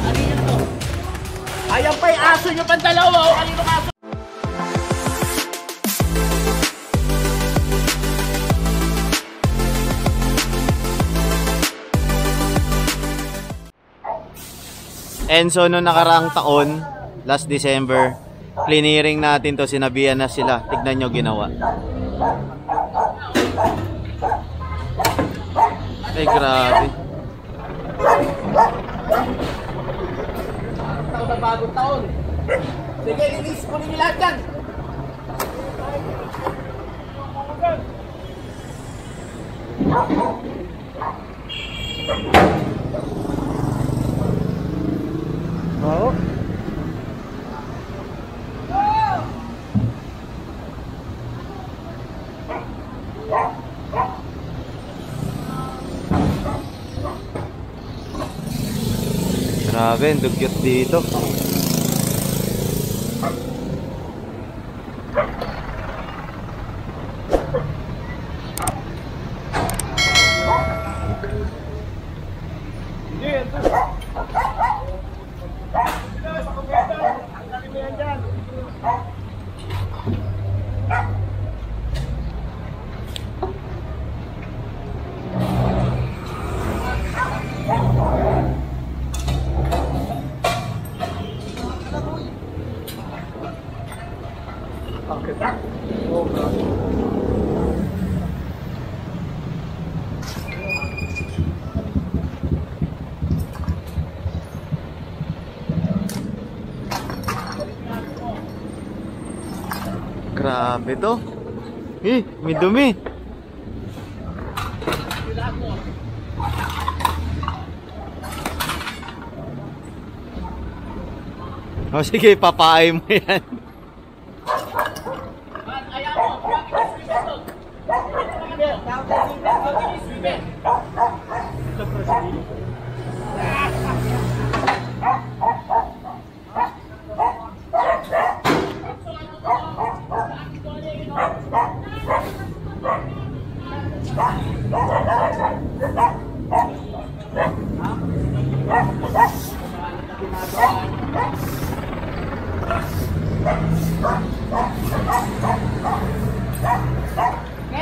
Kanino to? Ayan pa yung aso nyo pang dalawa. O kanino aso? And so, noong nakaraang taon, last December, clearing natin to, sinabihan na sila. Tignan nyo ginawa. Ay, grabe. Taon na bagong taon. Sige, release ko ninyo lahat yan. Oo. Grabe, ang dugyot dito. Grabe to. May dumi. O sige, papaay mo yan.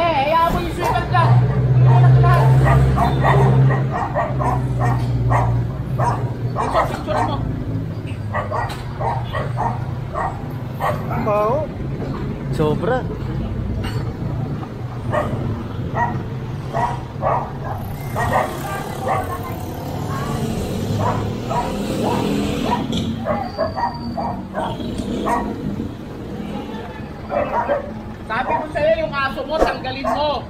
Hayaan mo yung swimming lang. Ito, picture mo. Wow. Sobra. Sabi ko sa'yo, yung aso mo, tanggalin mo.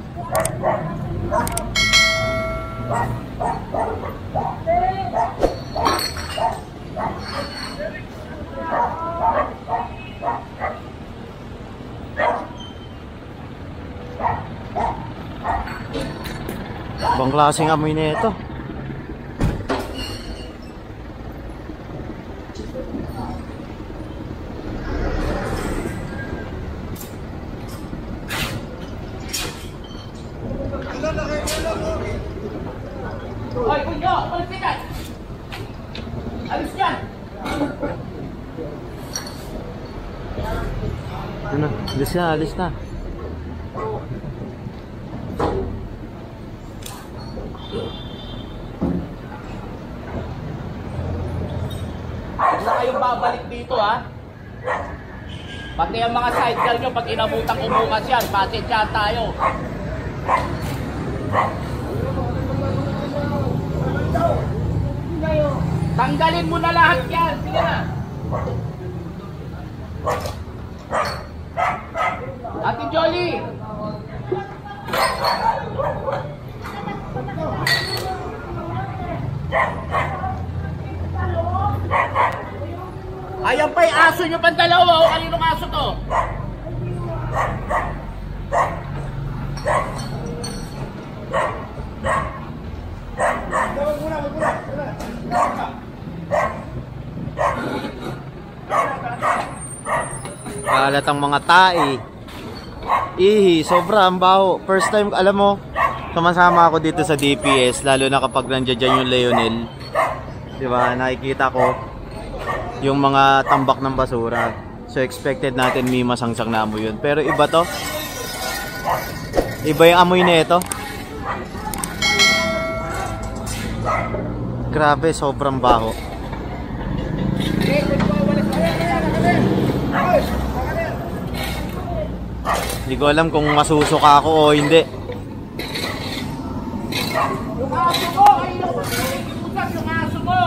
Ibang klaseng amoy na ito. Hoy, kunyo, ulit yan. Alis yan. Ano? Alis na, alis na. Huwag na kayong babalik dito, ha? Pati ang mga sidecar nyo, pag inabutang umukas yan, pasensyahan tayo. Tanggalin mo na lahat yan. Sige na. Ate Jolly. Ayan pa yung aso nyo pang dalawa. O kaninong aso to? Kalat ang mga tae. Ihi, sobra ang baho. First time, alam mo, sumasama ako dito sa DPS, lalo na kapag nandiyan dyan yung Leonel. Di ba? Nakikita ko yung mga tambak ng basura. So expected natin may masangsang na amoy yun. Pero iba to. Iba yung amoy na ito. Grabe, sobrang baho. Hindi ko alam kung masusuka ako o hindi. Yung aso mo! Ayaw mo! Iusap yung aso mo!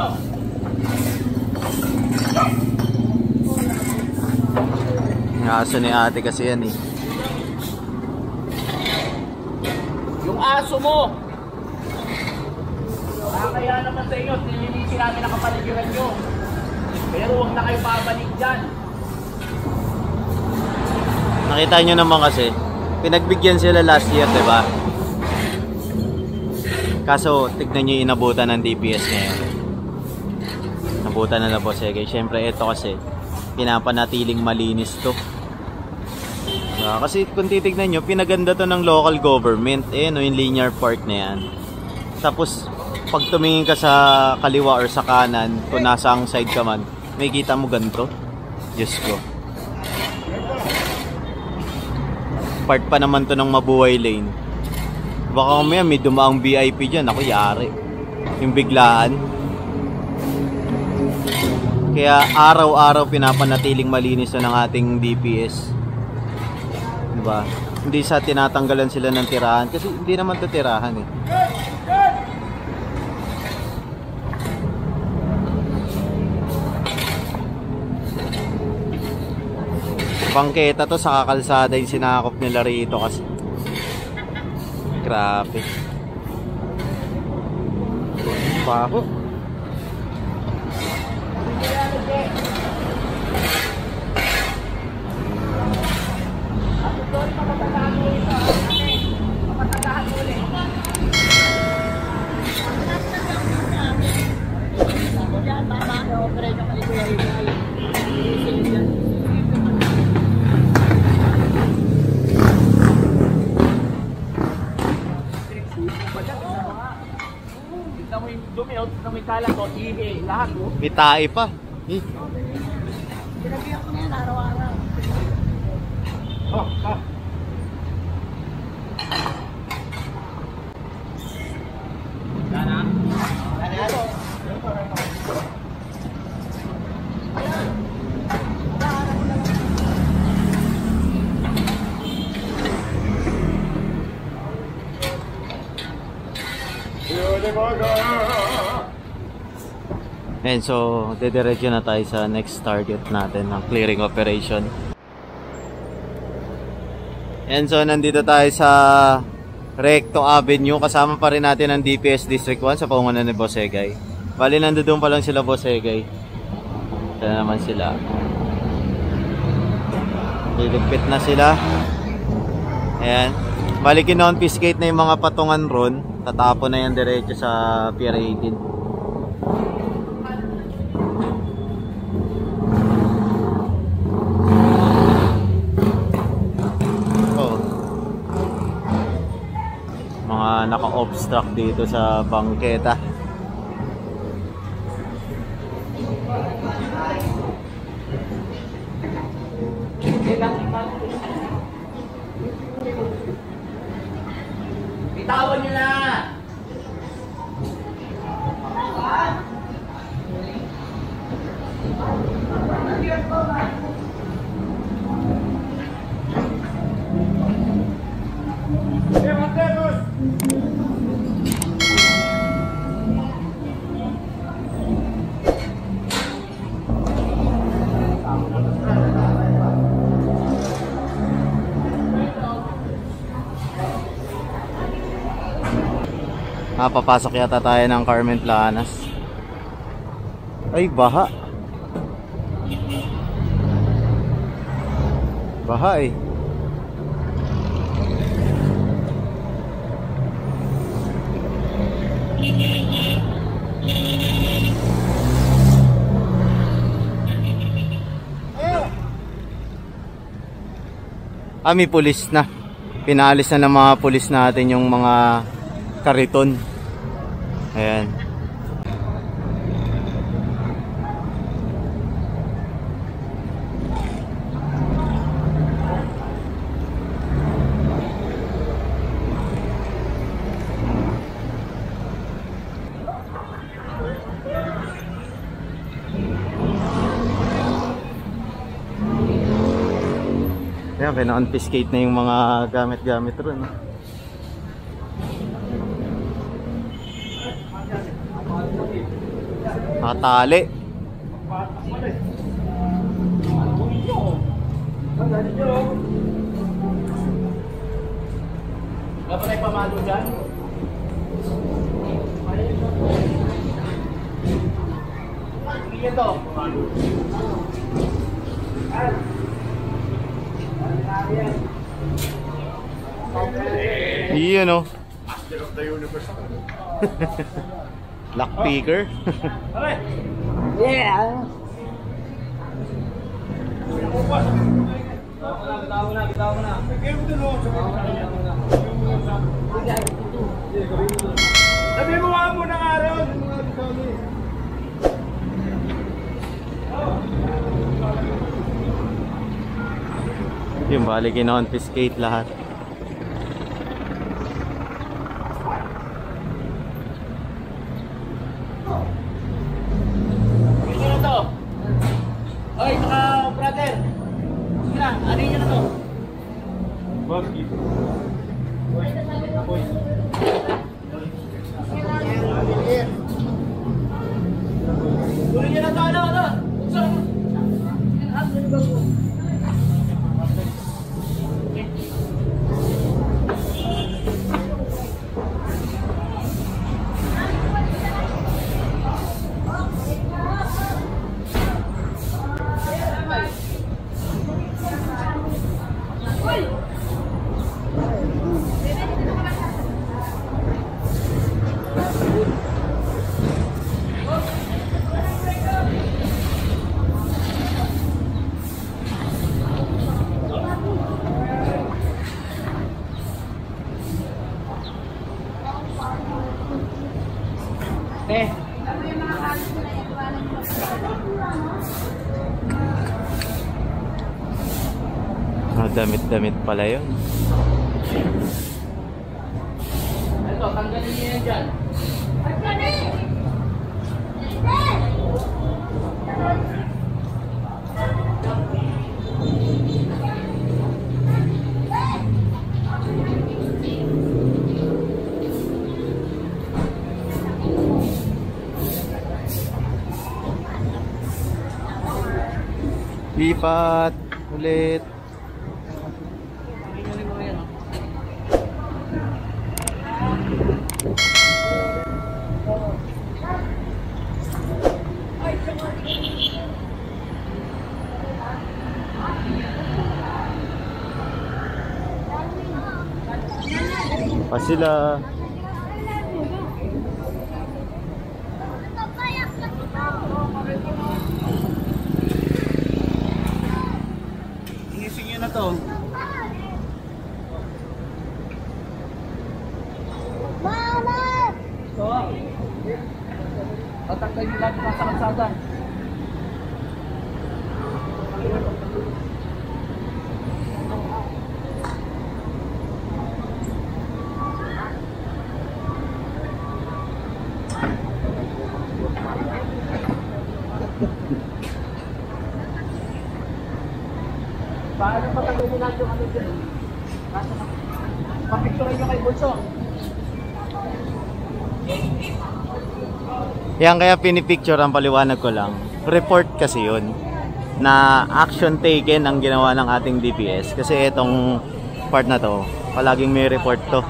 Yung aso ni ate kasi yan eh. Yung aso mo! Kaya naman sa inyo, nilinisin namin ang kapaligiran nyo. Pero huwag na kayo babalik dyan. Nakita nyo naman kasi, pinagbigyan sila last year, diba? Kaso, tignan nyo yung inabutan ng DPS ngayon. Nabutan na Boss Egay. Siyempre, ito kasi, pinapanatiling malinis to. Kasi kung titignan nyo, pinaganda to ng local government. No, yung linear park na yan. Tapos, pag tumingin ka sa kaliwa or sa kanan, kung nasa ang side ka man, may kita mo ganito. Diyos ko. Part pa naman to ng Mabuhay Lane. Baka mamaya may dumaang VIP dyan. Ako yari. Yung biglaan. Kaya araw-araw pinapanatiling malinis to ng ating DPS. Diba? Hindi sa tinatanggalan sila ng tirahan. Kasi hindi naman to tirahan eh. Bangketa to sa kakalsada yung sinakop nila rito kasi grabe baho. May tae pa. Sinabihan ko na yan araw-araw. And so, dediretso na tayo sa next target natin ng clearing operation. And so, nandito tayo sa Recto Avenue. Kasama pa rin natin ang DPS District 1 sa paungunan ni Boss Egay. Bali, nandoon pa lang sila Boss Egay. Ito na naman sila. Liligpit na sila. Ayan. Bali, kinonfiscate na yung mga patungan ron. Tatapon na yan diretso sa Pier 18. Naka-obstruct dito sa bangketa. Bitawan nyo na! Papasok yata tayo ng Carmen Planas. Ay, baha. Baha eh. May pulis na. Pinalis na ng mga pulis natin yung mga kariton. Ayan. Yan, pina-confiscate na yung mga gamit-gamit ron. Nakatali. Wala pa tayo pamalo dyan? Sige to. Iyon o. Master of the universe. Lockpicker. Yeah. Bitaw mo na. Sabi mo nga muna nga ron. Yung bali kina-confiscate lahat. Ano na to? Oy, mga brother. Sige na, ano yun na to? Bakit? Tuloy nyo na to, ano? Saan? Eh. Damit-damit pala yun. Ito, tanggalin niyo yan dyan. Lipat ulit. Pa sila. Inising nyo na to. So, tatanggal nyo lahat ng kalsada. Paano patanggalin natin yung ano dyan? Papicturean nyo kay Bulso. Yan kaya pinipicture ang paliwanag ko lang. Report kasi yun. Na action taken ang ginawa ng ating DPS. Kasi itong part na to, palaging may report to.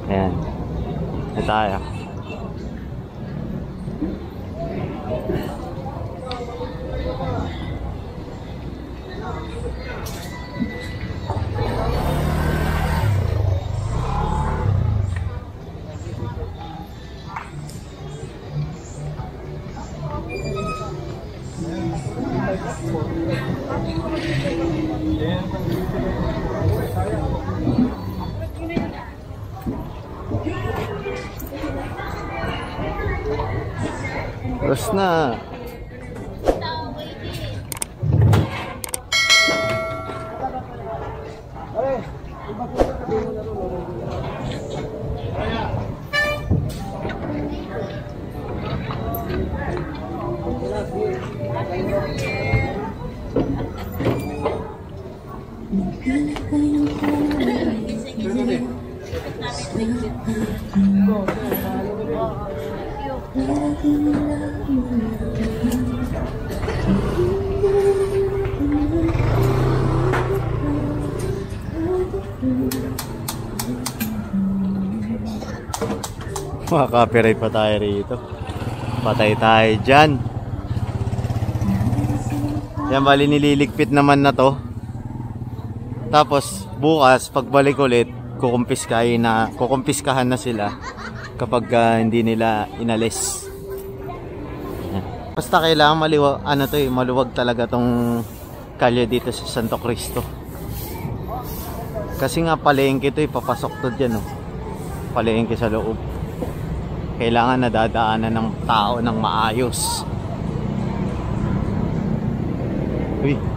Ayan. Ito tayo. Terus na. Maka-copyright pa tayo rito. Patay tayo dyan. Yan, bali nililigpit naman na to. Tapos bukas pagbalik ulit kukumpiskahan na sila kapag hindi nila inalis. Yan. Basta kailangan maluwag talaga tong kalye dito sa Santo Cristo. Kasi nga palengke ito, papasok to dyan, oh. Palengke sa loob. Kailangan nadadaanan ng tao ng maayos. Uy.